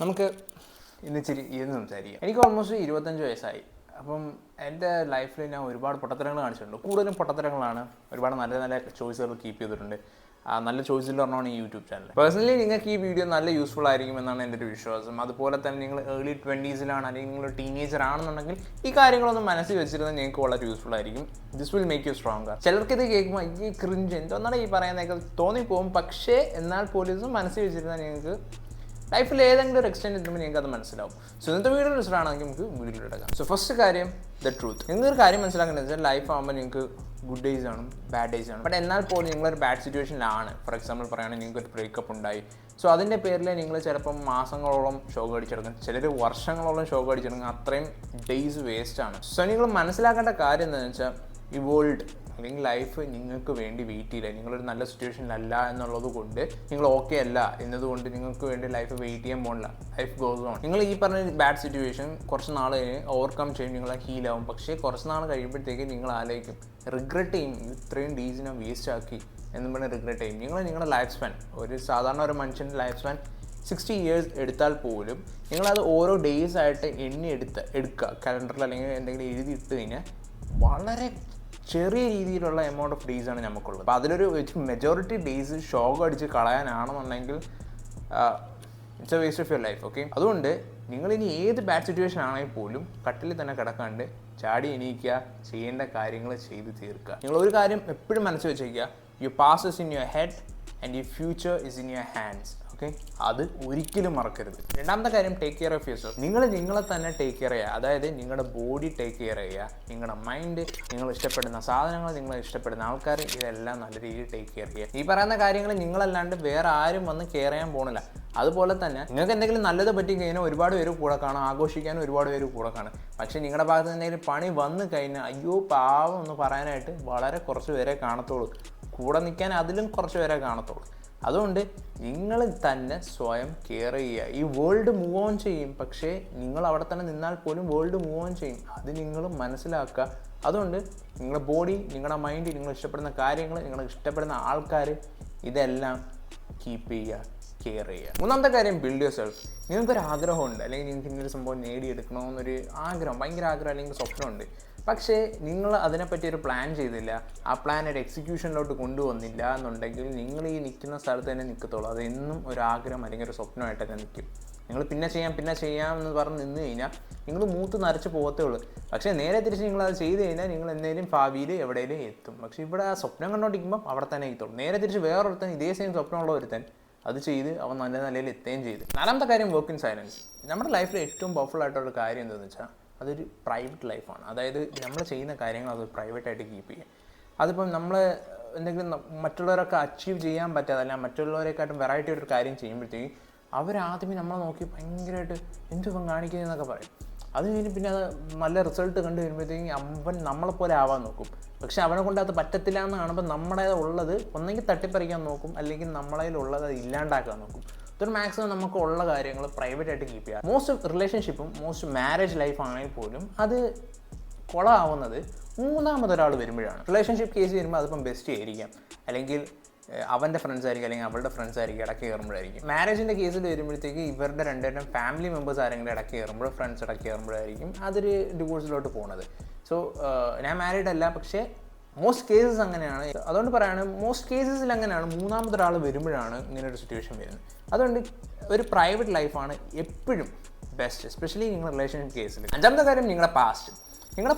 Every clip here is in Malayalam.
നമുക്ക് ഇന്ന് ഇച്ചിരി ഇരുന്ന് സംസാരിക്കാം. എനിക്ക് ഓൾമോസ്റ്റ് 25 വയസ്സായി. അപ്പം എൻ്റെ ലൈഫിൽ ഞാൻ ഒരുപാട് പൊട്ടത്തരങ്ങൾ കാണിച്ചിട്ടുണ്ട്. കൂടുതലും പൊട്ടത്തരങ്ങളാണ്. ഒരുപാട് നല്ല നല്ല ചോയ്സുകൾ കീപ്പ് ചെയ്തിട്ടുണ്ട്. നല്ല ചോയ്സിൽ പറഞ്ഞാണ് ഈ യൂട്യൂബ് ചാനൽ. പേഴ്സണലി നിങ്ങൾക്ക് ഈ വീഡിയോ നല്ല യൂസ്ഫുൾ ആയിരിക്കും എന്നാണ് എൻ്റെ ഒരു വിശ്വാസം. അതുപോലെ തന്നെ നിങ്ങൾ ഏർലി 20s അല്ലെങ്കിൽ നിങ്ങൾ ടീനേജർ ആണെന്നുണ്ടെങ്കിൽ ഈ കാര്യങ്ങളൊന്നും മനസ്സിൽ വെച്ചിരുന്നാൽ നിങ്ങൾക്ക് വളരെ യൂസ്ഫുൾ ആയിരിക്കും. This will make you stronger. ചിലർക്ക് ഇത് കേൾക്കുമ്പോൾ ഈ ക്രിഞ്ച് എന്തോന്നാണ് ഈ പറയുന്നതൊക്കെ തോന്നിപ്പോകും. പക്ഷേ എന്നാൽ പോലും മനസ്സിൽ വെച്ചിരുന്നാൽ നിങ്ങൾക്ക് ലൈഫിൽ ഏതെങ്കിലും ഒരു എക്സ്റ്റെൻഡ് എത്തുമ്പോൾ നിങ്ങൾക്ക് അത് മനസ്സിലാവും. സോ ഇന്നത്തെ വീഡിയോ ഇഷ്ടമാണെങ്കിൽ നമുക്ക് വീഡിയോ എടുക്കാം. സോ ഫസ്റ്റ് കാര്യം ദ ട്രൂത്ത്. നിങ്ങൾക്കൊരു കാര്യം മനസ്സിലാക്കേണ്ടത് വെച്ചാൽ ലൈഫ് ആകുമ്പോൾ നിങ്ങൾക്ക് ഗുഡ് ഡേയ്സ് ആണ്, ബാഡ് ഡേയ്സ് ആണ്. ബട്ട് എന്നാൽ പോലും നിങ്ങളൊരു ബാഡ് സിറ്റുവേഷനിലാണ്. ഫോർ എക്സാമ്പിൾ പറയുകയാണെങ്കിൽ നിങ്ങൾക്കൊരു ബ്രേക്കപ്പ് ഉണ്ടായി. സോ അതിൻ്റെ പേരിൽ നിങ്ങൾ ചിലപ്പം മാസങ്ങളോളം ഷോക്ക് അടിച്ചെടുക്കും, ചിലർ വർഷങ്ങളോളം ഷോക്ക് അടിച്ചെടുക്കും. അത്രയും ഡേയ്സ് വേസ്റ്റാണ്. സോ നിങ്ങൾ മനസ്സിലാക്കേണ്ട കാര്യം എന്താണെന്ന് വെച്ചാൽ ഈ വേൾഡ് അല്ലെങ്കിൽ ലൈഫ് നിങ്ങൾക്ക് വേണ്ടി വെയിറ്റ് ചെയ്യില്ല. നിങ്ങളൊരു നല്ല സിറ്റുവേഷനിലല്ല എന്നുള്ളത് കൊണ്ട് നിങ്ങൾ ഓക്കെ അല്ല എന്നതുകൊണ്ട് നിങ്ങൾക്ക് വേണ്ടി ലൈഫ് വെയിറ്റ് ചെയ്യാൻ പോകില്ല. Life goes on. നിങ്ങൾ ഈ പറഞ്ഞ ബാഡ് സിറ്റുവേഷൻ കുറച്ച് നാൾ കഴിഞ്ഞ് ഓവർകം ചെയ്യും, നിങ്ങൾ ഹീലാവും. പക്ഷേ കുറച്ച് നാൾ കഴിയുമ്പോഴത്തേക്ക് നിങ്ങൾ ആലോചിക്കും, റിഗ്രറ്റ് ചെയ്യും, ഇത്രയും ഡേയ്സിനെ വേസ്റ്റ് ആക്കി എന്നും പറഞ്ഞ് റിഗ്രറ്റ് ചെയ്യും. നിങ്ങളുടെ ലൈഫ് സ്പാൻ, ഒരു സാധാരണ ഒരു മനുഷ്യൻ്റെ ലൈഫ് സ്പാൻ 60 years എടുത്താൽ പോലും നിങ്ങളത് ഓരോ ഡേയ്സ് ആയിട്ട് എടുക്കുക കലണ്ടറിൽ അല്ലെങ്കിൽ എന്തെങ്കിലും എഴുതിയിട്ട് കഴിഞ്ഞാൽ വളരെ ചെറിയ രീതിയിലുള്ള എമൗണ്ട് ഓഫ് ഡേയ്സ് ആണ് നമുക്കുള്ളത്. അപ്പോൾ അതിലൊരു മെജോറിറ്റി ഡേയ്സ് ഷോക്ക് അടിച്ച് കളയാനാണെന്നുണ്ടെങ്കിൽ it's a waste of your life. Okay, അതുകൊണ്ട് നിങ്ങളിനി ഏത് ബാഡ് സിറ്റുവേഷൻ ആണെങ്കിൽ പോലും കട്ടിൽ തന്നെ കിടക്കാണ്ട് ചാടി എണീക്കുക, ചെയ്യേണ്ട കാര്യങ്ങൾ ചെയ്ത് തീർക്കുക. നിങ്ങളൊരു കാര്യം എപ്പോഴും മനസ്സിൽ വെച്ചേക്കുക, your past is in your head and your future is in your hands. Okay, അത് ഒരിക്കലും മറക്കരുത്. രണ്ടാമത്തെ കാര്യം, take care of your self. നിങ്ങളെ തന്നെ ടേക്ക് കെയർ ചെയ്യുക. അതായത് നിങ്ങളുടെ ബോഡി ടേക്ക് കെയർ ചെയ്യുക, നിങ്ങളുടെ മൈൻഡ്, നിങ്ങൾ ഇഷ്ടപ്പെടുന്ന സാധനങ്ങൾ, നിങ്ങൾ ഇഷ്ടപ്പെടുന്ന ആൾക്കാർ, ഇതെല്ലാം നല്ല രീതിയിൽ ടേക്ക് കെയർ ചെയ്യുക. ഈ പറയുന്ന കാര്യങ്ങൾ നിങ്ങളല്ലാണ്ട് വേറെ ആരും വന്ന് കെയർ ചെയ്യാൻ പോകണില്ല. അതുപോലെ തന്നെ നിങ്ങൾക്ക് എന്തെങ്കിലും നല്ലത് പറ്റി കഴിഞ്ഞാൽ ഒരുപാട് പേര് കൂടെ കാണും, ആഘോഷിക്കാനും ഒരുപാട് പേര് കൂടെ കാണും. പക്ഷേ നിങ്ങളുടെ ഭാഗത്ത് എന്തെങ്കിലും പണി വന്നു കഴിഞ്ഞാൽ അയ്യോ പാവം എന്ന് പറയാനായിട്ട് വളരെ കുറച്ച് പേരെ കാണത്തുള്ളൂ. കൂടെ നിൽക്കാൻ അതിലും കുറച്ച് പേരെ കാണത്തുള്ളൂ. അതുകൊണ്ട് നിങ്ങൾ തന്നെ സ്വയം കെയർ ചെയ്യുക. ഈ വേൾഡ് മൂവ് ഓൺ ചെയ്യും, പക്ഷേ നിങ്ങൾ അവിടെ തന്നെ നിന്നാൽ പോലും വേൾഡ് മൂവ് ഓൺ ചെയ്യും. അത് നിങ്ങൾ മനസ്സിലാക്കുക. അതുകൊണ്ട് നിങ്ങളുടെ ബോഡി, നിങ്ങളുടെ മൈൻഡ്, നിങ്ങൾ ഇഷ്ടപ്പെടുന്ന കാര്യങ്ങൾ, നിങ്ങൾ ഇഷ്ടപ്പെടുന്ന ആൾക്കാർ, ഇതെല്ലാം കീപ്പ് ചെയ്യുക, കെയർ ചെയ്യുക. മൂന്നാമത്തെ കാര്യം, ബിൽഡ് യുവർ സെൽഫ്. നിങ്ങൾക്കൊരു ആഗ്രഹമുണ്ട്, അല്ലെങ്കിൽ നിങ്ങൾക്ക് ഇങ്ങനൊരു സംഭവം നേടിയെടുക്കണമെന്നൊരു ആഗ്രഹം, ഭയങ്കര ആഗ്രഹം അല്ലെങ്കിൽ സ്വപ്നമുണ്ട്. പക്ഷേ നിങ്ങൾ അതിനെപ്പറ്റി ഒരു പ്ലാൻ ചെയ്തില്ല, ആ പ്ലാൻ ഒരു എക്സിക്യൂഷനിലോട്ട് കൊണ്ടുവന്നില്ല എന്നുണ്ടെങ്കിൽ നിങ്ങൾ ഈ നിൽക്കുന്ന സ്ഥലത്ത് തന്നെ നിൽക്കത്തുള്ളൂ. അതെന്നും ഒരു ആഗ്രഹം അല്ലെങ്കിൽ ഒരു സ്വപ്നമായിട്ടൊക്കെ നിൽക്കും. നിങ്ങൾ പിന്നെ ചെയ്യാം എന്ന് പറഞ്ഞ് നിന്ന് കഴിഞ്ഞാൽ നിങ്ങൾ മൂത്ത് നരച്ച് പോകത്തേ ഉള്ളൂ. പക്ഷേ നേരെ തിരിച്ച് നിങ്ങളത് ചെയ്ത് കഴിഞ്ഞാൽ നിങ്ങൾ എന്തെങ്കിലും ഭാവിയിൽ എവിടെയെങ്കിലും എത്തും. പക്ഷേ ഇവിടെ ആ സ്വപ്നം കണ്ടോണ്ടിരിക്കുമ്പോൾ അവിടെ തന്നെ എത്തുള്ളൂ. നേരെ തിരിച്ച് വേറൊരുത്തൻ ഇതേ സെയിം സ്വപ്നമുള്ള ഒരുത്തൻ അത് ചെയ്ത് അവൻ നല്ല നിലയിൽ എത്തുകയും ചെയ്തു. നാലാമത്തെ കാര്യം, വർക്ക് ഇൻ സൈലൻസ്. നമ്മുടെ ലൈഫിൽ ഏറ്റവും പവർഫുൾ ആയിട്ടുള്ള കാര്യം എന്താണെന്ന് വെച്ചാൽ അതൊരു പ്രൈവറ്റ് ലൈഫാണ്. അതായത് നമ്മൾ ചെയ്യുന്ന കാര്യങ്ങൾ അത് പ്രൈവറ്റായിട്ട് കീപ്പ് ചെയ്യുക. അതിപ്പം നമ്മൾ എന്തെങ്കിലും മറ്റുള്ളവരൊക്കെ അച്ചീവ് ചെയ്യാൻ പറ്റാതെ അല്ലെങ്കിൽ മറ്റുള്ളവരെക്കാട്ടും വെറൈറ്റി ഒരു കാര്യം ചെയ്യുമ്പോഴത്തേക്കും അവരാദ്യമേ നമ്മളെ നോക്കി ഭയങ്കരമായിട്ട് എന്തും കാണിക്കുന്നതെന്നൊക്കെ പറയും. അത് കഴിഞ്ഞ് പിന്നെ അത് നല്ല റിസൾട്ട് കണ്ടു വരുമ്പോഴത്തേക്കും അവൻ നമ്മളെപ്പോലെ ആവാൻ നോക്കും. പക്ഷെ അവനെ കൊണ്ട് അത് പറ്റത്തില്ല എന്ന് കാണുമ്പോൾ നമ്മുടെ ഉള്ളത് ഒന്നെങ്കിൽ തട്ടിപ്പറിക്കാൻ നോക്കും, അല്ലെങ്കിൽ നമ്മളതിലുള്ളത് അത് ഇല്ലാണ്ടാക്കാൻ നോക്കും. ഇതൊരു മാക്സിമം നമുക്ക് ഉള്ള കാര്യങ്ങൾ പ്രൈവറ്റായിട്ട് കീപ്പ് ചെയ്യുക. മോസ്റ്റ് റിലേഷൻഷിപ്പും മോസ്റ്റ് മാരേജ് ലൈഫ് ആണെങ്കിൽ പോലും അത് കൊളാവുന്നത് മൂന്നാമതൊരാൾ വരുമ്പോഴാണ്. റിലേഷൻഷിപ്പ് കേസ് വരുമ്പോൾ അതിപ്പം ബെസ്റ്റ് ആയിരിക്കാം, അല്ലെങ്കിൽ അവൻ്റെ ഫ്രണ്ട്സ് ആയിരിക്കും, അല്ലെങ്കിൽ അവളുടെ ഫ്രണ്ട്സ് ആയിരിക്കും ഇടയ്ക്ക് കയറുമ്പോഴായിരിക്കും. മാരേജിൻ്റെ കേസിൽ വരുമ്പോഴത്തേക്ക് ഇവരുടെ രണ്ടുപേരും ഫാമിലി മെമ്പേഴ്സ് ആരെങ്കിലും ഇടയ്ക്ക് കയറുമ്പോൾ, ഫ്രണ്ട്സ് ഇടയ്ക്ക് കയറുമ്പോഴായിരിക്കും അതൊരു ഡിവോഴ്സിലോട്ട് പോകുന്നത്. സോ ഞാൻ മാരീഡ് അല്ല, പക്ഷേ മോസ്റ്റ് കേസസ് അങ്ങനെയാണ്. അതുകൊണ്ട് പറയാണ്, മോസ്റ്റ് കേസസിൽ അങ്ങനെയാണ് മൂന്നാമതൊരാൾ വരുമ്പോഴാണ് ഇങ്ങനൊരു സിറ്റുവേഷൻ വരുന്നത്. അതുകൊണ്ട് ഒരു പ്രൈവറ്റ് ലൈഫാണ് എപ്പോഴും ബെസ്റ്റ്, എസ്പെഷ്യലി നിങ്ങളുടെ റിലേഷൻഷിപ്പ് കേസിൽ. അഞ്ചാമത്തെ കാര്യം, നിങ്ങളുടെ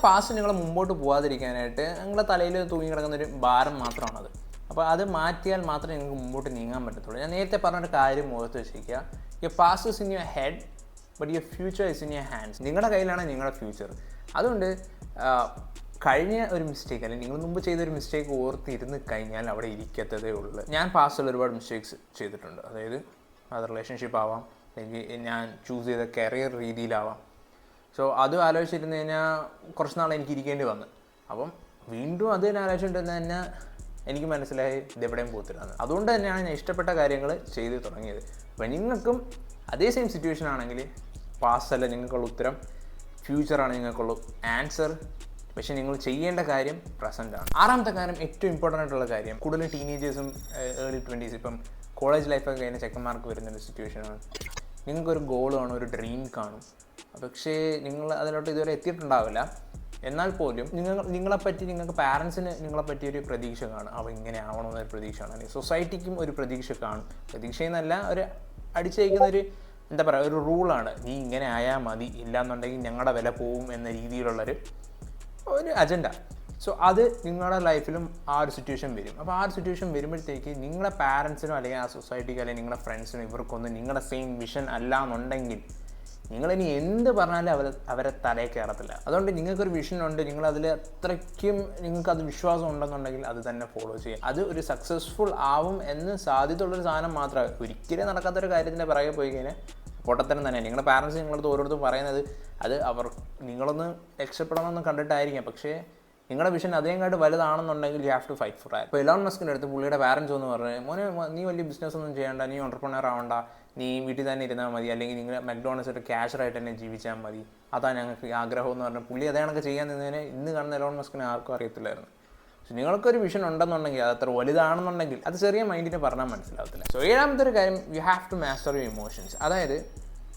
പാസ്റ്റ് നിങ്ങൾ മുമ്പോട്ട് പോകാതിരിക്കാനായിട്ട് നിങ്ങളുടെ തലയിൽ തൂങ്ങി കിടക്കുന്നൊരു ഭാരം മാത്രമാണത്. അപ്പോൾ അത് മാറ്റിയാൽ മാത്രമേ നിങ്ങൾക്ക് മുമ്പോട്ട് നീങ്ങാൻ പറ്റത്തുള്ളൂ. ഞാൻ നേരത്തെ പറഞ്ഞൊരു കാര്യം ഓർത്ത് വെച്ചിരിക്കുക, your past is in your head but your future is in your hands. നിങ്ങളുടെ കയ്യിലാണ് നിങ്ങളുടെ ഫ്യൂച്ചർ. അതുകൊണ്ട് കഴിഞ്ഞ ഒരു മിസ്റ്റേക്ക് അല്ലെങ്കിൽ നിങ്ങൾ മുമ്പ് ചെയ്തൊരു മിസ്റ്റേക്ക് ഓർത്തിരുന്ന് കഴിഞ്ഞാൽ അവിടെ ഇരിക്കത്തതേ ഉള്ളൂ. ഞാൻ പാസ്റ്റിൽ ഒരുപാട് മിസ്റ്റേക്സ് ചെയ്തിട്ടുണ്ട്. അതായത് അത് റിലേഷൻഷിപ്പ് ആവാം, അല്ലെങ്കിൽ ഞാൻ ചൂസ് ചെയ്ത കരിയർ രീതിയിലാവാം. സോ അത് ആലോചിച്ചിരുന്ന് കഴിഞ്ഞാൽ കുറച്ച് നാൾ എനിക്ക് ഇരിക്കേണ്ടി വന്നു. അപ്പം വീണ്ടും അത് തന്നെ ആലോചിച്ചിട്ടുണ്ടെന്ന് തന്നെ എനിക്ക് മനസ്സിലായി ഇതെവിടെയും പോത്തിരുന്നത്. അതുകൊണ്ട് തന്നെയാണ് ഞാൻ ഇഷ്ടപ്പെട്ട കാര്യങ്ങൾ ചെയ്ത് തുടങ്ങിയത്. അപ്പം നിങ്ങൾക്കും അതേ സെയിം സിറ്റുവേഷൻ ആണെങ്കിൽ പാസ്റ്റ് അല്ല നിങ്ങൾക്കുള്ള ഉത്തരം, ഫ്യൂച്ചറാണ് നിങ്ങൾക്കുള്ള ആൻസർ. പക്ഷേ നിങ്ങൾ ചെയ്യേണ്ട കാര്യം പ്രസൻറ്റാണ്. ആറാമത്തെ കാര്യം, ഏറ്റവും ഇമ്പോർട്ടൻ്റ് ആയിട്ടുള്ള കാര്യം, കൂടുതലും ടീനേജേഴ്സും ഏർലി 20s ഇപ്പം കോളേജ് ലൈഫൊക്കെ കഴിഞ്ഞ ചെക്കന്മാർക്ക് വരുന്നൊരു സിറ്റുവേഷനാണ്. നിങ്ങൾക്കൊരു ഗോൾ കാണും, ഒരു ഡ്രീം കാണും, പക്ഷേ നിങ്ങൾ അതിലോട്ട് ഇതുവരെ എത്തിയിട്ടുണ്ടാവില്ല. എന്നാൽ പോലും നിങ്ങളെപ്പറ്റി നിങ്ങൾക്ക് പാരൻസിന് നിങ്ങളെപ്പറ്റി ഒരു പ്രതീക്ഷ കാണും, അവ ഇങ്ങനെ ആവണമെന്നൊരു പ്രതീക്ഷ കാണും, അല്ലെങ്കിൽ സൊസൈറ്റിക്കും ഒരു പ്രതീക്ഷ കാണും. പ്രതീക്ഷയെന്നല്ല, ഒരു അടിച്ചേക്കുന്നൊരു എന്താ പറയുക, ഒരു റൂളാണ്, നീ ഇങ്ങനെ ആയാൽ മതി, ഇല്ലയെന്നുണ്ടെങ്കിൽ ഞങ്ങളുടെ വില പോവും എന്ന രീതിയിലുള്ളൊരു അജണ്ട. സോ അത് നിങ്ങളുടെ ലൈഫിലും ആ ഒരു സിറ്റുവേഷൻ വരും. അപ്പോൾ ആ ഒരു സിറ്റുവേഷൻ വരുമ്പോഴത്തേക്ക് നിങ്ങളുടെ പാരൻസിനോ അല്ലെങ്കിൽ ആ സൊസൈറ്റിക്കോ അല്ലെങ്കിൽ നിങ്ങളുടെ ഫ്രണ്ട്സിനോ ഇവർക്കൊന്നും നിങ്ങളുടെ സെയിം വിഷൻ അല്ല എന്നുണ്ടെങ്കിൽ നിങ്ങളിനി എന്ത് പറഞ്ഞാലും അവരെ തലയിൽ കയറത്തില്ല. അതുകൊണ്ട് നിങ്ങൾക്കൊരു വിഷൻ ഉണ്ട്, നിങ്ങളതിൽ അത്രയ്ക്കും നിങ്ങൾക്കത് വിശ്വാസം ഉണ്ടെന്നുണ്ടെങ്കിൽ അത് തന്നെ ഫോളോ ചെയ്യുക. അത് ഒരു സക്സസ്ഫുൾ ആവും എന്ന് സാധ്യതയുള്ളൊരു സാധനം മാത്രമേ, ഒരിക്കലും നടക്കാത്തൊരു കാര്യത്തിൻ്റെ പിറകെ പോയി കഴിഞ്ഞാൽ പൊട്ടത്തരം തന്നെ. നിങ്ങളുടെ പാരൻസ് നിങ്ങളടുത്ത് ഓരോരുത്തരും പറയുന്നത് അത് നിങ്ങളൊന്ന് രക്ഷപ്പെടണമെന്ന് കണ്ടിട്ടായിരിക്കാം, പക്ഷേ നിങ്ങളുടെ വിഷൻ അതിനെക്കാട്ട് വലുതാണെന്നുണ്ടെങ്കിൽ you have to fight for that. ഇപ്പോൾ എലോൺ മസ്കിൻ്റെ അടുത്ത് പുള്ളിയുടെ പാരൻസ് ഒന്ന് പറഞ്ഞു, മോനെ നീ വലിയ ബിസിനസ് ഒന്നും ചെയ്യേണ്ട, നീ ഓൺട്രപ്രണർ ആവണ്ട, നീ വീട്ടിൽ തന്നെ ഇരുന്നാൽ മതി, അല്ലെങ്കിൽ നിങ്ങൾ മക്ഡോണൾഡ്സ് ഒരു ക്യാഷറായിട്ട് തന്നെ ജീവിച്ചാൽ മതി, അതാ ഞങ്ങൾക്ക് ആഗ്രഹം എന്ന് പറഞ്ഞാൽ പുള്ളി അതേ കണക്ക് ചെയ്യാൻ നിന്നതിനെ ഇന്ന് കാണുന്ന എലോൺ മസ്കിനെ ആർക്കും അറിയത്തില്ലായിരുന്നു. സോ നിങ്ങൾക്കൊരു വിഷൻ ഉണ്ടെന്നുണ്ടെങ്കിൽ അത് അത്ര വലുതാണെന്നുണ്ടെങ്കിൽ അത് ചെറിയ മൈൻഡിനെ പറഞ്ഞാൽ മനസ്സിലാവത്തില്ല. സോ ഏഴാമത്തെ ഒരു കാര്യം, you have to master your emotions. അതായത്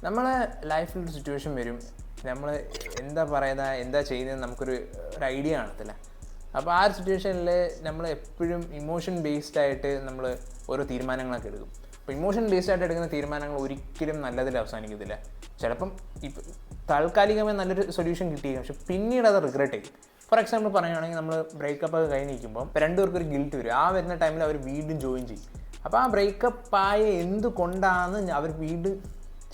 നമ്മളെ ലൈഫിലൊരു സിറ്റുവേഷൻ വരും, നമ്മൾ എന്താ ചെയ്യുന്നത് നമുക്കൊരു ഐഡിയ കാണത്തില്ല. അപ്പോൾ ആ ഒരു സിറ്റുവേഷനിൽ നമ്മൾ എപ്പോഴും ഇമോഷൻ ബേസ്ഡ് ആയിട്ട് നമ്മൾ ഓരോ തീരുമാനങ്ങളൊക്കെ എടുക്കും. അപ്പോൾ ഇമോഷൻ ബേസ്ഡ് ആയിട്ട് എടുക്കുന്ന തീരുമാനങ്ങൾ ഒരിക്കലും നല്ലതിൽ അവസാനിക്കത്തില്ല. ചിലപ്പം ഇപ്പം താൽക്കാലികമായി നല്ലൊരു സൊല്യൂഷൻ കിട്ടിയിരിക്കും, പക്ഷെ പിന്നീട് അത് റിഗ്രറ്റ് ചെയ്യും. ഫോർ എക്സാമ്പിൾ പറയുകയാണെങ്കിൽ നമ്മൾ ബ്രേക്കപ്പ് ഒക്കെ കഴിഞ്ഞ് നിൽക്കുമ്പോൾ രണ്ടുപേർക്കൊരു ഗിൽറ്റ് വരും. ആ വരുന്ന ടൈമിൽ അവർ വീണ്ടും ജോയിൻ ചെയ്യും. അപ്പോൾ ആ ബ്രേക്കപ്പ് ആയ എന്തുകൊണ്ടാണെന്ന് അവർ വീണ്ടും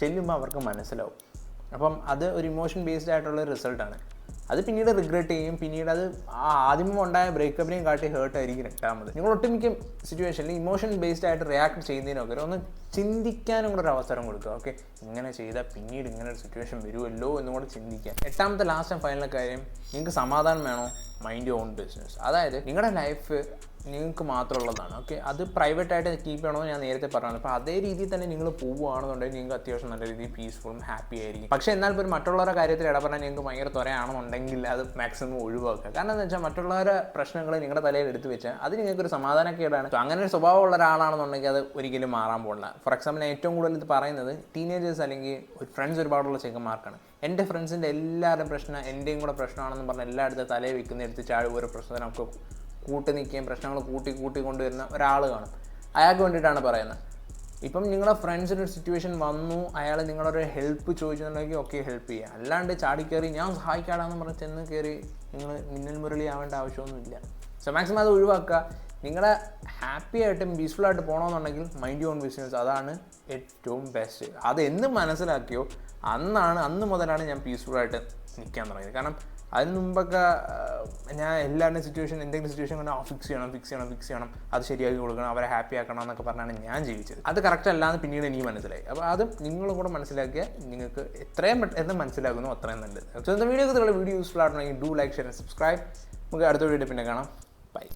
ചെല്ലുമ്പോൾ അവർക്ക് മനസ്സിലാവും. അപ്പം അത് ഒരു ഇമോഷൻ ബേസ്ഡ് ആയിട്ടുള്ള റിസൾട്ടാണ്. അത് പിന്നീട് റിഗ്രറ്റ് ചെയ്യും. പിന്നീട് അത് ആദ്യമേ ഉണ്ടായ ബ്രേക്കപ്പിനെയും കാട്ടി ഹേർട്ടായിരിക്കും രണ്ടാമത്. നിങ്ങൾ ഒട്ടുമിക്ക സിറ്റുവേഷനിൽ ഇമോഷൻ ബേസ്ഡ് ആയിട്ട് റിയാക്ട് ചെയ്യുന്നതിനൊക്കെ ഒന്ന് ചിന്തിക്കാനും കൂടെ ഒരു അവസരം കൊടുക്കുക. ഓക്കെ, ഇങ്ങനെ ചെയ്താൽ പിന്നീട് ഇങ്ങനെ ഒരു സിറ്റുവേഷൻ വരുമല്ലോ എന്നും കൂടെ ചിന്തിക്കാം. എട്ടാമത്തെ ലാസ്റ്റ് ആൻഡ് ഫൈനൽ കാര്യം, നിങ്ങൾക്ക് സമാധാനം വേണോ, മൈൻഡ് യുവർ ഓൺ ബിസിനസ്. അതായത് നിങ്ങളുടെ ലൈഫ് നിങ്ങൾക്ക് മാത്രമുള്ളതാണ്. ഓക്കെ, അത് പ്രൈവറ്റായിട്ട് കീപ്പ് ചെയ്യണമെന്ന് ഞാൻ നേരത്തെ പറഞ്ഞു. അപ്പോൾ അതേ രീതിയിൽ തന്നെ നിങ്ങൾ പോവുകയാണെന്നുണ്ടെങ്കിൽ നിങ്ങൾക്ക് അത്യാവശ്യം നല്ല രീതിയിൽ പീസ്ഫുളും ഹാപ്പി ആയിരിക്കും. പക്ഷേ എന്നാൽ പോലും മറ്റുള്ളവരുടെ കാര്യത്തിൽ ഇടപെടാൻ നിങ്ങൾക്ക് ഭയങ്കര ത്വരയാണെന്നുണ്ടെങ്കിൽ അത് മാക്സിമം ഒഴിവാക്കുക. കാരണം എന്താ വെച്ചാൽ മറ്റുള്ളവരുടെ പ്രശ്നങ്ങൾ നിങ്ങളുടെ തലയിൽ എടുത്തു വെച്ചാൽ അത് നിങ്ങൾക്കൊരു സമാധാനക്കേടാണ്. സോ അങ്ങനെ ഒരു സ്വഭാവമുള്ള ഒരാളാണെന്നുണ്ടെങ്കിൽ അത് ഒരിക്കലും മാറാൻ പോകില്ല. ഫോർ എക്സാമ്പിൾ ഞാൻ ഏറ്റവും കൂടുതൽ ഇത് പറയുന്നത് ടീനേജേഴ്സ് അല്ലെങ്കിൽ ഫ്രണ്ട്സ് ഒരുപാടുള്ള ചെക്കന്മാർക്കാണ്. എൻ്റെ ഫ്രണ്ട്സിൻ്റെ എല്ലാവരുടെയും പ്രശ്നം എൻ്റെയും കൂടെ പ്രശ്നമാണെന്ന് പറഞ്ഞാൽ എല്ലായിടത്തും തലയിൽ വെക്കുന്ന എടുത്ത് ചാടി ഓരോ പ്രശ്നത്തിന് നമുക്ക് കൂട്ടി നിൽക്കുകയും പ്രശ്നങ്ങൾ കൂട്ടി കൊണ്ടുവരുന്ന ഒരാൾ കാണും. അയാൾക്ക് വേണ്ടിയിട്ടാണ് പറയുന്നത്. ഇപ്പം നിങ്ങളുടെ ഫ്രണ്ട്സിൻ്റെ ഒരു സിറ്റുവേഷൻ വന്നു, അയാൾ നിങ്ങളൊരു ഹെൽപ്പ് ചോദിച്ചിട്ടുണ്ടെങ്കിൽ ഓക്കെ ഹെൽപ്പ് ചെയ്യുക. അല്ലാണ്ട് ചാടിക്കയറി ഞാൻ സഹായിക്കാടാന്ന് പറഞ്ഞ് ചെന്ന് കയറി നിങ്ങൾ മിന്നൽ മുരളി ആവേണ്ട ആവശ്യമൊന്നുമില്ല. സോ മാക്സിമം അത് ഒഴിവാക്കുക. നിങ്ങളെ ഹാപ്പി ആയിട്ടും പീസ്ഫുള്ളായിട്ട് പോകണമെന്നുണ്ടെങ്കിൽ മൈൻഡ് യുവർ ഓൺ ബിസിനസ്, അതാണ് ഏറ്റവും ബെസ്റ്റ്. അത് എന്ന് മനസ്സിലാക്കിയോ അന്ന് മുതലാണ് ഞാൻ പീസ്ഫുള്ളായിട്ട് നിൽക്കാൻ തുടങ്ങിയത്. കാരണം അതിന് മുമ്പൊക്കെ ഞാൻ എല്ലാവരുടെയും എന്തെങ്കിലും സിറ്റുവേഷൻ കൊണ്ട് ഫിക്സ് ചെയ്യണം, അത് ശരിയാക്കി കൊടുക്കണം, അവരെ ഹാപ്പി ആക്കണം എന്നൊക്കെ പറഞ്ഞാണ് ഞാൻ ജീവിച്ചത്. അത് കറക്റ്റ് അല്ലാന്ന് പിന്നീട് എനിക്ക് മനസ്സിലായി. അപ്പോൾ അത് നിങ്ങളും കൂടെ മനസ്സിലാക്കിയാൽ നിങ്ങൾക്ക് എത്രയും പെട്ടെന്ന് മനസ്സിലാക്കുന്നു അത്രയും നല്ലത്. സോ ഇന്നത്തെ വീഡിയോ യൂസ്ഫുൾ ആയിട്ടുണ്ടെങ്കിൽ do like, share and subscribe. നമുക്ക് അടുത്ത വീഡിയോ പിന്നെ കാണാം. ബൈ.